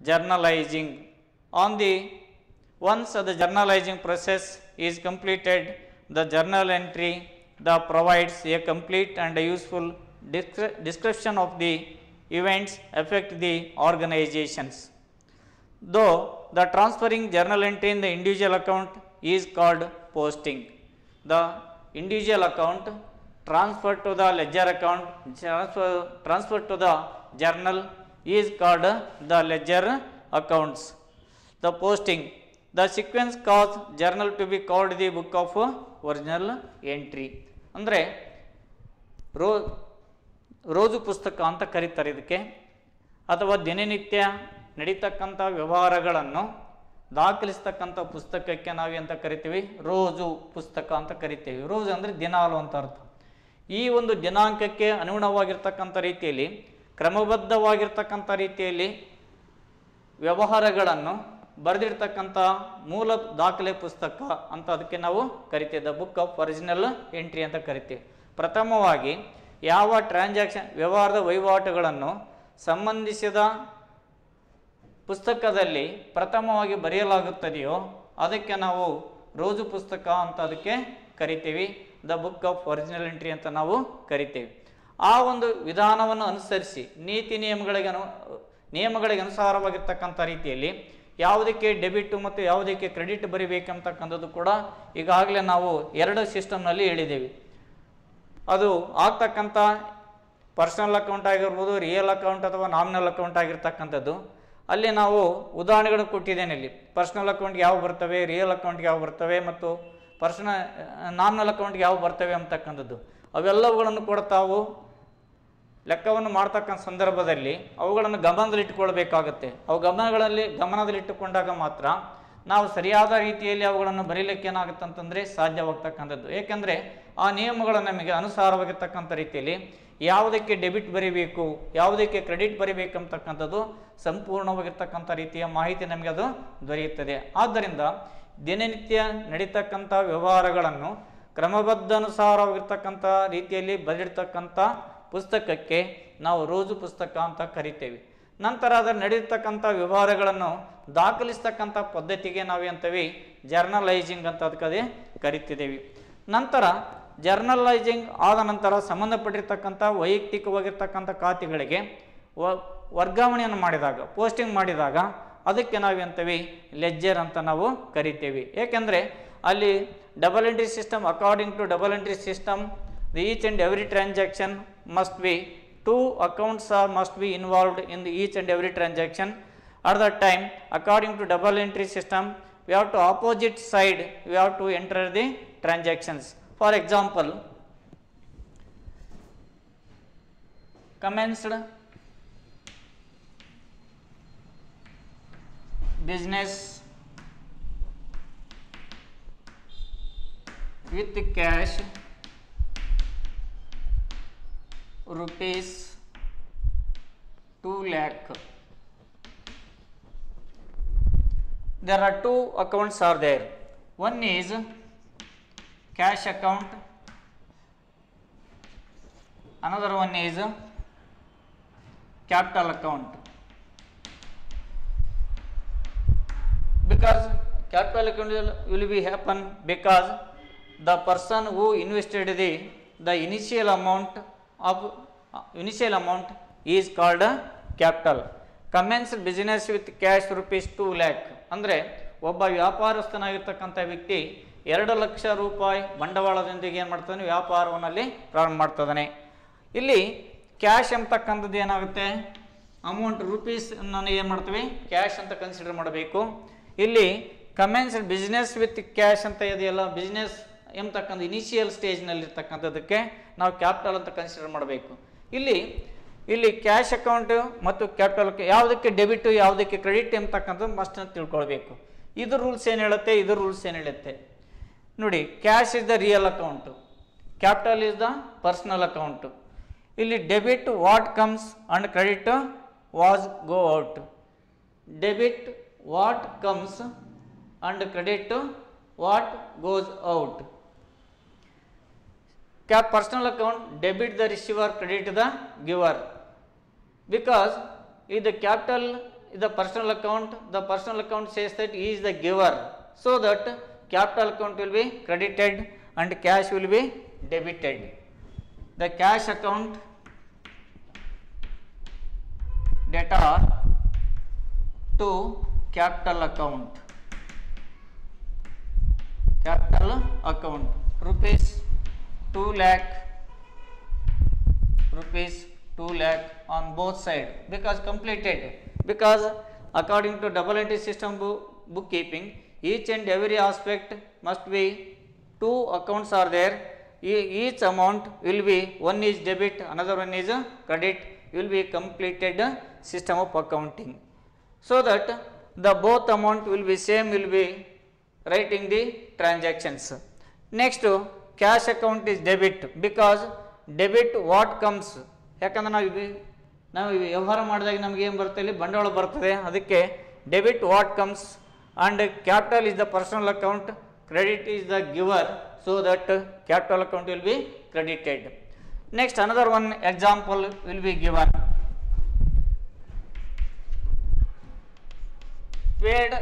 journalizing. On the once the journalizing process is completed, the journal entry that provides a complete and useful description of the events affect the organizations. Though the transferring journal entry in the individual account is called posting. The individual account transfer to the ledger account, transfer to the journal is called the ledger accounts. The posting, the sequence cause journal to be called the book of original entry. ಅಂದರೆ rose ಪುಸ್ತಕ ಅಂತ ಕರೀತಾರೆ ಇದಕ್ಕೆ, ಅಥವಾ ದಿನನಿತ್ಯ ನಡೀತಕ್ಕಂಥ ವ್ಯವಹಾರಗಳನ್ನು ದಾಖಲಿಸ್ತಕ್ಕಂಥ ಪುಸ್ತಕಕ್ಕೆ ನಾವು ಅಂತ ಕರಿತೀವಿ, ರೋಜು ಪುಸ್ತಕ ಅಂತ ಕರಿತೀವಿ. ರೋಜು ಅಂದರೆ ದಿನಾಲು ಅಂತ ಅರ್ಥ. ಈ ಒಂದು ದಿನಾಂಕಕ್ಕೆ ಅನುಗುಣವಾಗಿರ್ತಕ್ಕಂಥ ರೀತಿಯಲ್ಲಿ, ಕ್ರಮಬದ್ಧವಾಗಿರ್ತಕ್ಕಂಥ ರೀತಿಯಲ್ಲಿ ವ್ಯವಹಾರಗಳನ್ನು ಬರೆದಿರ್ತಕ್ಕಂಥ ಮೂಲ ದಾಖಲೆ ಪುಸ್ತಕ ಅಂತ ಅದಕ್ಕೆ ನಾವು ಕರಿತೀವಿ. The book of original entry ಅಂತ ಕರಿತೀವಿ. ಪ್ರಥಮವಾಗಿ ಯಾವ ಟ್ರಾನ್ಸಾಕ್ಷನ್ ವ್ಯವಹಾರದ ವಹಿವಾಟುಗಳನ್ನು ಸಂಬಂಧಿಸಿದ ಪುಸ್ತಕದಲ್ಲಿ ಪ್ರಥಮವಾಗಿ ಬರೆಯಲಾಗುತ್ತದೆಯೋ ಅದಕ್ಕೆ ನಾವು ರೋಜು ಪುಸ್ತಕ ಅಂತ ಅದಕ್ಕೆ ಕರಿತೀವಿ. The book of original entry ಅಂತ ನಾವು ಕರಿತೀವಿ. ಆ ಒಂದು ವಿಧಾನವನ್ನು ಅನುಸರಿಸಿ ನೀತಿ ನಿಯಮಗಳಿಗೆ ಅನುಸಾರವಾಗಿರ್ತಕ್ಕಂಥ ರೀತಿಯಲ್ಲಿ ಯಾವುದಕ್ಕೆ ಡೆಬಿಟ್ ಮತ್ತು ಯಾವುದಕ್ಕೆ ಕ್ರೆಡಿಟ್ ಬರಿಬೇಕಂತಕ್ಕಂಥದ್ದು ಕೂಡ ಈಗಾಗಲೇ ನಾವು ಎರಡು ಸಿಸ್ಟಮ್ನಲ್ಲಿ ಹೇಳಿದ್ದೇವೆ. ಅದು ಆಗ್ತಕ್ಕಂಥ ಪರ್ಸನಲ್ ಅಕೌಂಟ್ ಆಗಿರ್ಬೋದು, ರಿಯಲ್ ಅಕೌಂಟ್ ಅಥವಾ ನಾಮಿನಲ್ ಅಕೌಂಟ್ ಆಗಿರ್ತಕ್ಕಂಥದ್ದು. ಅಲ್ಲಿ ನಾವು ಉದಾಹರಣೆಗಳು ಕೊಟ್ಟಿದ್ದೇನೆ. ಇಲ್ಲಿ ಪರ್ಸನಲ್ ಅಕೌಂಟ್ಗೆ ಯಾವ ಬರ್ತವೆ, ರಿಯಲ್ ಅಕೌಂಟ್ಗೆ ಯಾವ ಬರ್ತವೆ ಮತ್ತು ನಾಮಿನಲ್ ಅಕೌಂಟ್ಗೆ ಯಾವ ಬರ್ತವೆ ಅಂತಕ್ಕಂಥದ್ದು ಅವೆಲ್ಲವುಗಳನ್ನು ಕೂಡ ತಾವು ಲೆಕ್ಕವನ್ನು ಮಾಡ್ತಕ್ಕಂಥ ಸಂದರ್ಭದಲ್ಲಿ ಅವುಗಳನ್ನು ಗಮನದಲ್ಲಿಟ್ಟುಕೊಳ್ಬೇಕಾಗತ್ತೆ. ಅವು ಗಮನದಲ್ಲಿಟ್ಟುಕೊಂಡಾಗ ಮಾತ್ರ ನಾವು ಸರಿಯಾದ ರೀತಿಯಲ್ಲಿ ಅವುಗಳನ್ನು ಬರೀಲಿಕ್ಕೆ ಏನಾಗುತ್ತೆ ಅಂತಂದರೆ ಸಾಧ್ಯವಾಗ್ತಕ್ಕಂಥದ್ದು. ಏಕೆಂದರೆ ಆ ನಿಯಮಗಳು ನಮಗೆ ಅನುಸಾರವಾಗಿರ್ತಕ್ಕಂಥ ರೀತಿಯಲ್ಲಿ ಯಾವುದಕ್ಕೆ ಡೆಬಿಟ್ ಬರೀಬೇಕು, ಯಾವುದಕ್ಕೆ ಕ್ರೆಡಿಟ್ ಬರೀಬೇಕಂತಕ್ಕಂಥದ್ದು ಸಂಪೂರ್ಣವಾಗಿರ್ತಕ್ಕಂಥ ರೀತಿಯ ಮಾಹಿತಿ ನಮಗೆ ಅದು ದೊರೆಯುತ್ತದೆ. ಆದ್ದರಿಂದ ದಿನನಿತ್ಯ ನಡೀತಕ್ಕಂಥ ವ್ಯವಹಾರಗಳನ್ನು ಕ್ರಮಬದ್ಧಾನುಸಾರವಾಗಿರ್ತಕ್ಕಂಥ ರೀತಿಯಲ್ಲಿ ಬರೆದಿರ್ತಕ್ಕಂಥ ಪುಸ್ತಕಕ್ಕೆ ನಾವು ರೋಜು ಪುಸ್ತಕ ಅಂತ ಕರಿತೇವೆ. ನಂತರ ಅದರ ನಡೆಯತಕ್ಕಂಥ ವ್ಯವಹಾರಗಳನ್ನು ದಾಖಲಿಸ್ತಕ್ಕಂಥ ಪದ್ಧತಿಗೆ ನಾವೇಂತೀವಿ ಜರ್ನಲೈಸಿಂಗ್ ಅಂತ ಅದಕ್ಕೆ ಕರಿತಿದ್ದೇವೆ. ನಂತರ ಜರ್ನಲೈಸಿಂಗ್ ಆದ ನಂತರ ಸಂಬಂಧಪಟ್ಟಿರ್ತಕ್ಕಂಥ ವೈಯಕ್ತಿಕವಾಗಿರ್ತಕ್ಕಂಥ ಖಾತೆಗಳಿಗೆ ವರ್ಗಾವಣೆಯನ್ನು ಮಾಡಿದಾಗ, ಪೋಸ್ಟಿಂಗ್ ಮಾಡಿದಾಗ ಅದಕ್ಕೆ ನಾವೇಂತೀವಿ ಲೆಜ್ಜರ್ ಅಂತ ನಾವು ಕರಿತೇವೆ. ಏಕೆಂದರೆ ಅಲ್ಲಿ double entry system, according to double entry system each and every transaction must be two accounts must be involved in the each and every transaction. At that time, according to double entry system, we have to opposite side we have to enter the transactions. For example, commenced business with cash rupees 2 lakh. There are two accounts are there. One is cash account, another one is capital account. Because capital account will be happen because the person who invested the initial amount is called capital. Commenced business with cash rupees 2 lakh ಅಂದರೆ ಒಬ್ಬ ವ್ಯಾಪಾರಸ್ಥನಾಗಿರ್ತಕ್ಕಂಥ ವ್ಯಕ್ತಿ 2 ಲಕ್ಷ ರೂಪಾಯಿ ಬಂಡವಾಳದೊಂದಿಗೆ ಏನು ಮಾಡ್ತಾನೆ, ವ್ಯಾಪಾರವನ್ನಲ್ಲಿ ಪ್ರಾರಂಭ ಮಾಡ್ತಾನೆ. ಇಲ್ಲಿ cash ಅಂತಕ್ಕಂಥದ್ದು ಏನಾಗುತ್ತೆ, ಅಮೌಂಟ್ ರೂಪೀಸ್ ನಾನು ಏನು ಮಾಡ್ತೀವಿ ಕ್ಯಾಶ್ ಅಂತ ಕನ್ಸಿಡರ್ ಮಾಡಬೇಕು. ಇಲ್ಲಿ ಕಮೆನ್ಸ್ಡ್ ಬಿಸ್ನೆಸ್ ವಿತ್ ಕ್ಯಾಶ್ ಅಂತ ಇದೆಯಲ್ಲ, ಬಿಸ್ನೆಸ್ ಎಂಬತಕ್ಕಂಥ ಇನಿಷಿಯಲ್ ಸ್ಟೇಜ್ನಲ್ಲಿ ಇರ್ತಕ್ಕಂಥದ್ದಕ್ಕೆ ನಾವು ಕ್ಯಾಪಿಟಲ್ ಅಂತ ಕನ್ಸಿಡರ್ ಮಾಡಬೇಕು. ಇಲ್ಲಿ ಕ್ಯಾಶ್ ಅಕೌಂಟ್ ಮತ್ತು ಕ್ಯಾಪಿಟಲ್ ಯಾವುದಕ್ಕೆ ಡೆಬಿಟ್ ಯಾವುದಕ್ಕೆ ಕ್ರೆಡಿಟ್ ಎಂಬತಕ್ಕಂಥದ್ದು ಮಸ್ಟ್ ಅಂತ ತಿಳ್ಕೊಳ್ಬೇಕು. ಇದು ರೂಲ್ಸ್ ಏನು ಹೇಳುತ್ತೆ, ಇದು ರೂಲ್ಸ್ ಏನು ಹೇಳುತ್ತೆ ನೋಡಿ. Cash is the real account, capital is the personal account. ಇಲ್ಲಿ debit what comes and credit was go out. Debit what comes and credit what goes out. Personal account debit the receiver, credit the giver. Because if the capital the personal account says that he is the giver, so that capital account will be credited and cash will be debited. The cash account debtor to capital account rupees 2 lakh on both sides, because completed, because according to double entry system bookkeeping, each and every aspect must be two accounts are there. Each amount will be, one is debit, another one is credit, will be completed system of accounting, so that the both amount will be same, will be writing the transactions. Next, cash account is debit, because debit what comes, ಯಾಕಂದ್ರೆ ನಾವು ವ್ಯವಹಾರ ಮಾಡಿದಾಗ ನಮಗೆ ಏನು ಬರುತ್ತೆ, ಇಲ್ಲಿ ಬಂಡವಾಳ ಬರ್ತದೆ, ಅದಕ್ಕೆ debit what comes, and capital is the personal account, credit is the giver, so that capital account will be credited. Next, another one example will be given. Paid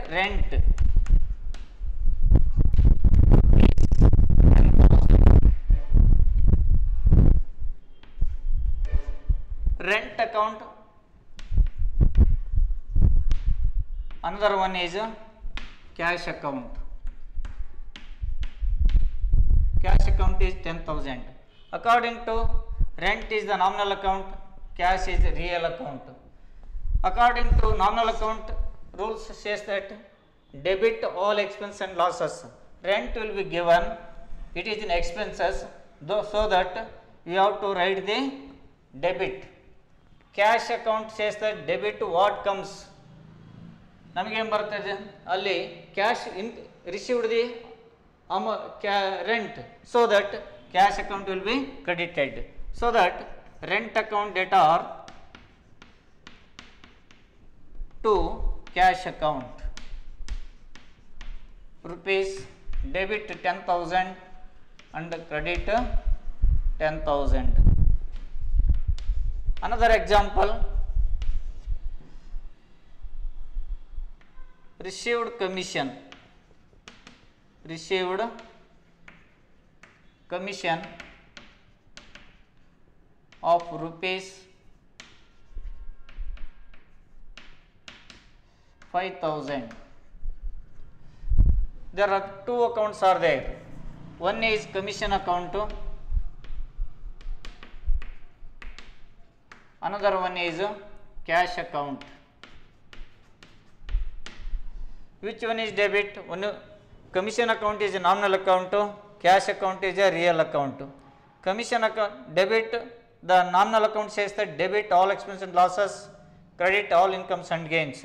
rent account, another one is cash account. Cash account is 10,000. According to rent is the nominal account, cash is the real account. According to nominal account, rules says that debit all expenses and losses. Rent will be given, it is in expenses, so that you have to write the debit. Cash account says that debit what comes, ನಮಗೇನು ಬರ್ತದೆ ಅಲ್ಲಿ cash in received the rent, so that cash account will be credited, so that rent account debtor to cash account rupees debit 10,000 and credit 10,000. Another example, received commission of rupees 5,000. There are two accounts are there, one is commission account, another one is cash account. Which one is debit? One commission account is a nominal account, cash account is a real account. Commission account debit, the nominal account says that debit all expenses and losses, credit all incomes and gains.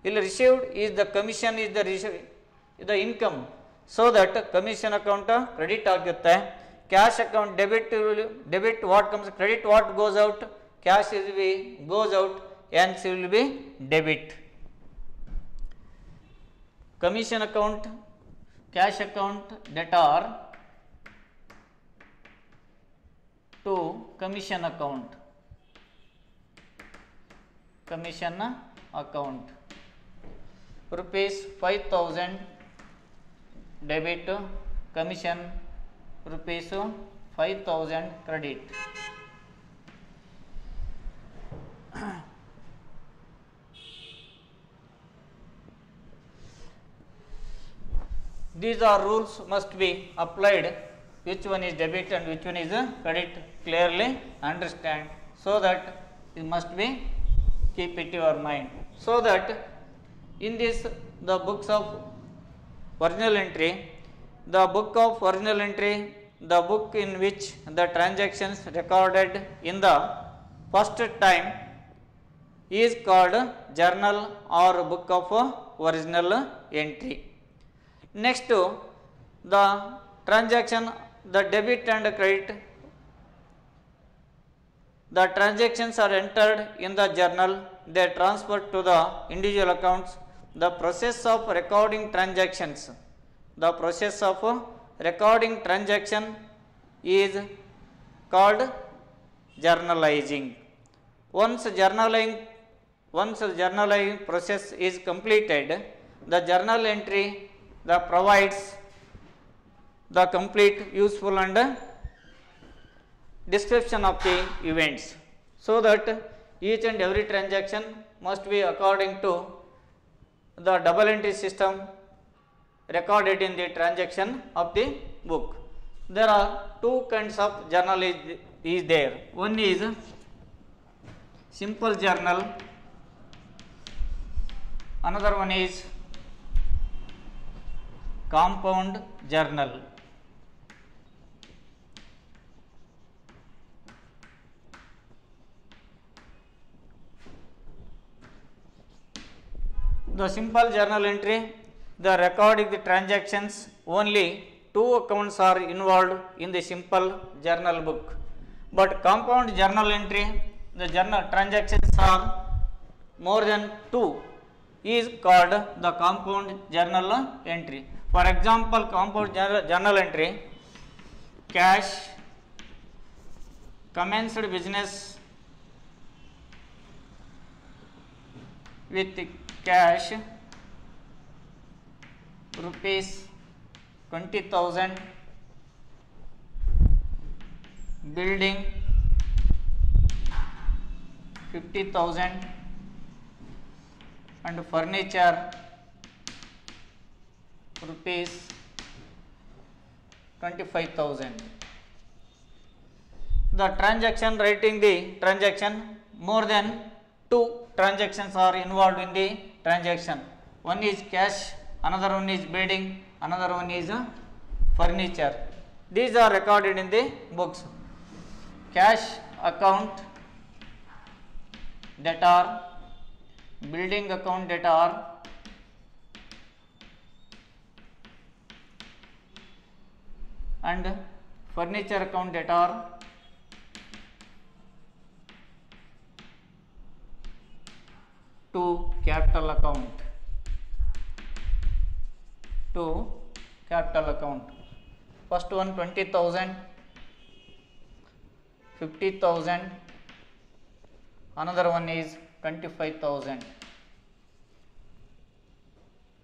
Will received is the commission is the income, so that commission account credit ಆಗುತ್ತೆ. Cash account debit what comes, credit what goes out, cash will be goes out, hence will be debit. Commission account, cash account debtor to commission account rupees 5,000 debit, commission rupees 5,000 credit. These are rules must be applied, which one is debit and which one is credit, clearly understand, so that it must be keep it in your mind, so that in this the books of original entry, the book of original entry, the book in which the transactions recorded in the first time is called journal or book of original entry. Next, the transaction, the debit and credit, the transactions are entered in the journal, they are transferred to the individual accounts. The process of recording transactions, is called journalizing. Once once the journalizing process is completed, the journal entry that provides the complete, useful and description of the events, so that each and every transaction must be according to the double entry system recorded in the transaction of the book. There are two kinds of journal is there. One is simple journal, another one is compound journal. The simple journal entry, the recording the transactions, only 2 accounts are involved in the simple journal book. But compound journal entry, the journal transactions are more than 2, is called the compound journal entry. For example, compound journal entry: cash, commenced business with cash rupees 20,000, building 50,000 and furniture rupees 25,000. The transaction, writing the transaction, more than 2 transactions are involved in the transaction. One is cash, another one is building, another one is furniture. These are recorded in the books. Cash account debtor, building account debtor, and furniture account debtor, to capital account, to capital account. First one 20,000, 50,000, another one is 25,000.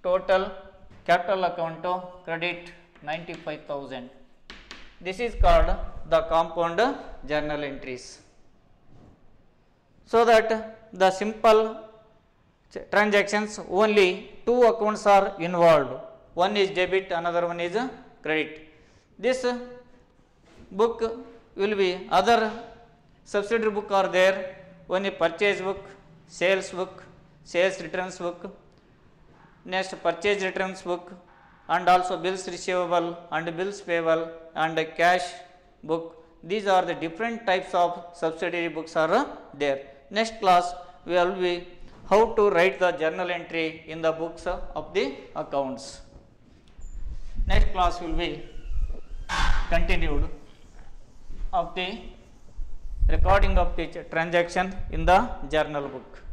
Total capital account to credit 95,000. This is called the compound journal entries. So that the simple transactions, only 2 accounts are involved. One is debit, another one is credit. This book will be, other subsidiary book are there. One is purchase book, sales book, sales returns book, next purchase returns book, and also bills receivable and bills payable and cash book. These are the different types of subsidiary books are there. Next class we will be how to write the journal entry in the books of the accounts. Next class will be continued of the recording of the transaction in the journal book.